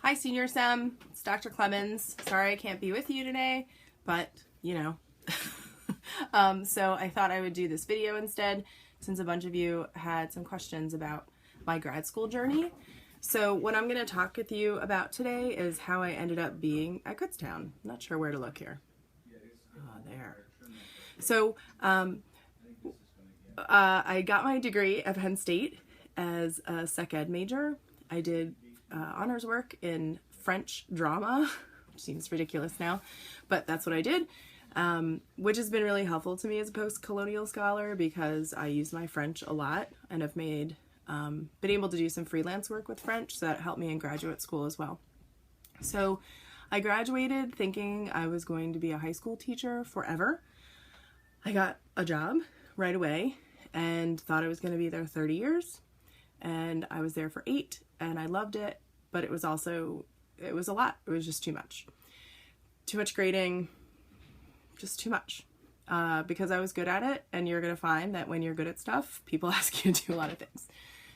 Hi, Senior Sem. It's Dr. Clemens. Sorry I can't be with you today, but, you know. So I thought I would do this video instead, since a bunch of you had some questions about my grad school journey. So what I'm going to talk with you about today is how I ended up being at Kutztown. I'm not sure where to look here. Oh, there. So I got my degree at Penn State as a Sec Ed major. I did honors work in French drama, which seems ridiculous now, but that's what I did, which has been really helpful to me as a post-colonial scholar because I use my French a lot and have been able to do some freelance work with French, so that helped me in graduate school as well. So I graduated thinking I was going to be a high school teacher forever. I got a job right away and thought I was going to be there 30 years. And I was there for 8 and I loved it, but it was a lot. It was just too much. Too much grading, just too much. Because I was good at it, and you're going to find that when you're good at stuff, people ask you to do a lot of things.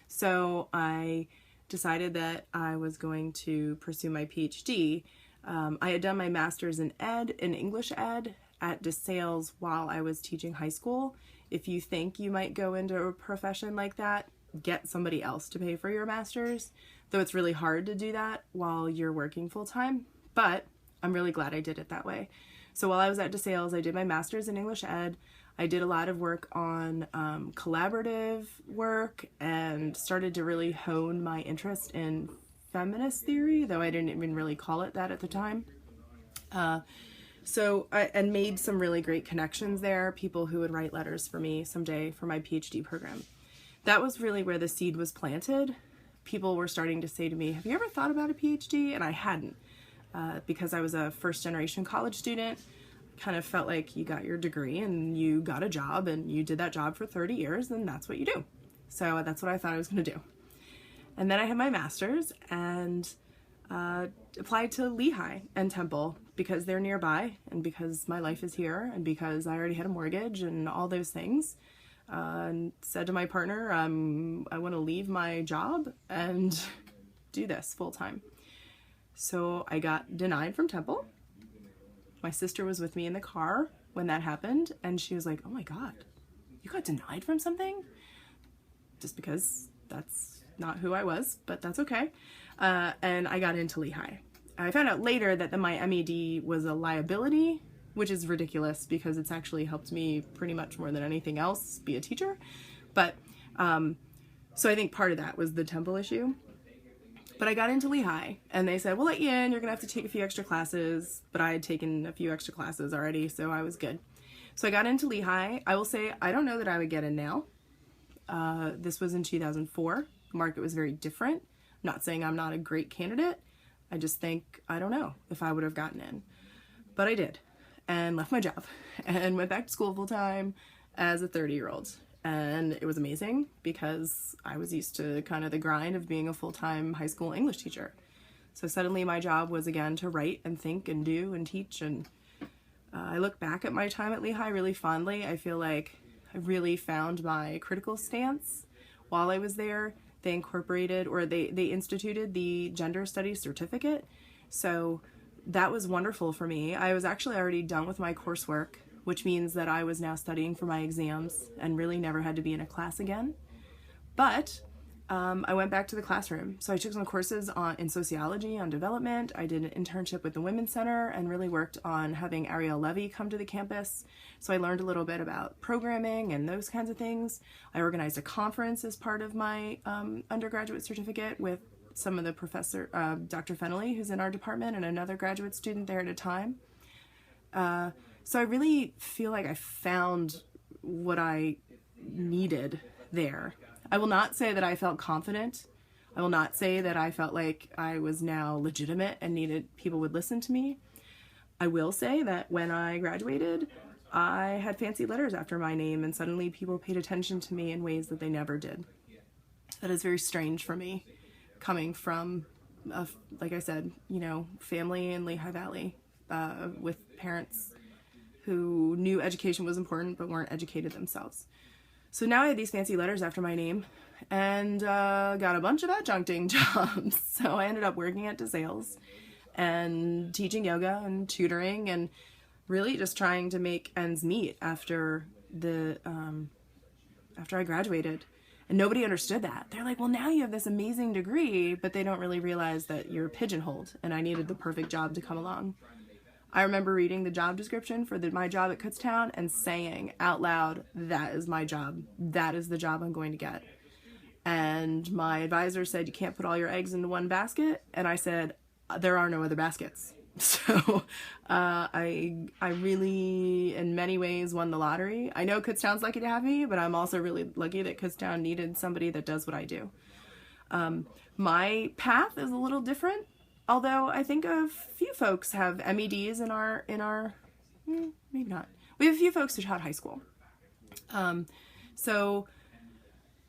So I decided that I was going to pursue my PhD. I had done my master's in English ed at DeSales while I was teaching high school. If you think you might go into a profession like that, get somebody else to pay for your master's, though it's really hard to do that while you're working full-time, but I'm really glad I did it that way. So while I was at DeSales, I did my master's in English ed. I did a lot of work on collaborative work and started to really hone my interest in feminist theory, though I didn't even really call it that at the time. And made some really great connections there, people who would write letters for me someday for my PhD program. That was really where the seed was planted. People were starting to say to me, have you ever thought about a PhD? And I hadn't, because I was a first-generation college student. Kind of felt like you got your degree and you got a job and you did that job for 30 years and that's what you do. So that's what I thought I was going to do. And then I had my master's and applied to Lehigh and Temple because they're nearby and because my life is here and because I already had a mortgage and all those things. And said to my partner, I want to leave my job and do this full time. So I got denied from Temple. My sister was with me in the car when that happened, and she was like, oh my God, you got denied from something? Just because that's not who I was, but that's okay. And I got into Lehigh. I found out later that my MED was a liability, which is ridiculous because it's actually helped me pretty much more than anything else be a teacher. But so I think part of that was the Temple issue. But I got into Lehigh and they said, we'll let you in, you're gonna have to take a few extra classes, but I had taken a few extra classes already, so I was good. So I got into Lehigh. I will say, I don't know that I would get in now. This was in 2004. The market was very different. I'm not saying I'm not a great candidate. I just think, I don't know if I would have gotten in, but I did. And left my job and went back to school full-time as a 30-year-old. And it was amazing because I was used to kind of the grind of being a full-time high school English teacher. So suddenly my job was again to write and think and do and teach. And I look back at my time at Lehigh really fondly. I feel like I really found my critical stance while I was there. They incorporated, or they instituted the gender studies certificate. So that was wonderful for me. I was actually already done with my coursework, which means that I was now studying for my exams and really never had to be in a class again. But I went back to the classroom. So I took some courses in sociology, on development. I did an internship with the Women's Center and really worked on having Ariel Levy come to the campus. So I learned a little bit about programming and those kinds of things. I organized a conference as part of my undergraduate certificate with some of the professor, Dr. Fennelly, who's in our department, and another graduate student there at a time. So I really feel like I found what I needed there. I will not say that I felt confident. I will not say that I felt like I was now legitimate and people would listen to me. I will say that when I graduated, I had fancy letters after my name and suddenly people paid attention to me in ways that they never did. That is very strange for me, coming from, like I said, family in Lehigh Valley with parents who knew education was important but weren't educated themselves. So now I had these fancy letters after my name, and got a bunch of adjuncting jobs. So I ended up working at DeSales and teaching yoga and tutoring and really just trying to make ends meet after I graduated. And nobody understood that. They're like, well, now you have this amazing degree, but they don't really realize that you're pigeonholed, and I needed the perfect job to come along. I remember reading the job description for my job at Kutztown and saying out loud, that is my job. That is the job I'm going to get. And my advisor said, you can't put all your eggs into one basket. And I said, there are no other baskets. So I really, in many ways, won the lottery. I know Kutztown's lucky to have me, but I'm also really lucky that Kutztown needed somebody that does what I do. My path is a little different, although I think a few folks have MEDs in our maybe not. We have a few folks who taught high school. So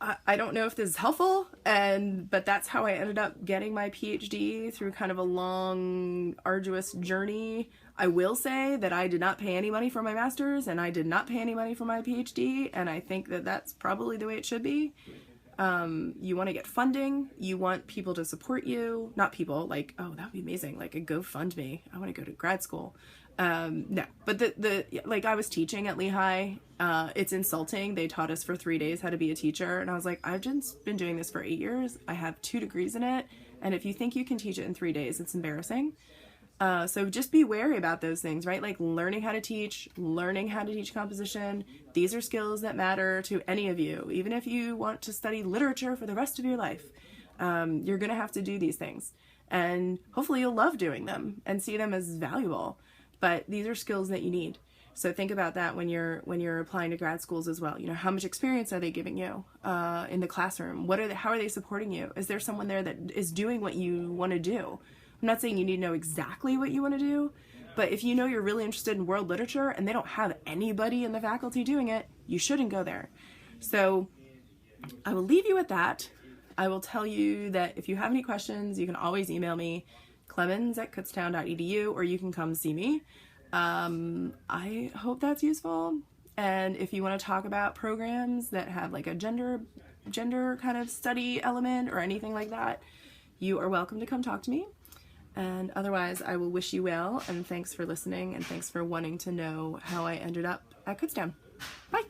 I don't know if this is helpful, but that's how I ended up getting my PhD through kind of a long, arduous journey. I will say that I did not pay any money for my master's, and I did not pay any money for my PhD, and I think that that's probably the way it should be. You want to get funding, you want people to support you, not people like, oh, that'd be amazing, like a GoFundMe, I want to go to grad school. No, but like I was teaching at Lehigh, it's insulting. They taught us for 3 days how to be a teacher. And I was like, I've just been doing this for 8 years. I have 2 degrees in it. And if you think you can teach it in 3 days, it's embarrassing. So just be wary about those things, right? Like learning how to teach composition. These are skills that matter to any of you. Even if you want to study literature for the rest of your life, you're going to have to do these things. And hopefully you'll love doing them and see them as valuable. But these are skills that you need. So think about that when you're applying to grad schools as well. You know, how much experience are they giving you in the classroom? How are they supporting you? Is there someone there that is doing what you want to do? I'm not saying you need to know exactly what you want to do, but if you know you're really interested in world literature and they don't have anybody in the faculty doing it, you shouldn't go there. So I will leave you with that. I will tell you that if you have any questions, you can always email me, clemens@kutztown.edu, or you can come see me. I hope that's useful. And if you want to talk about programs that have like a gender kind of study element or anything like that, you are welcome to come talk to me. And otherwise, I will wish you well, and thanks for listening, and thanks for wanting to know how I ended up at Kutztown. Bye!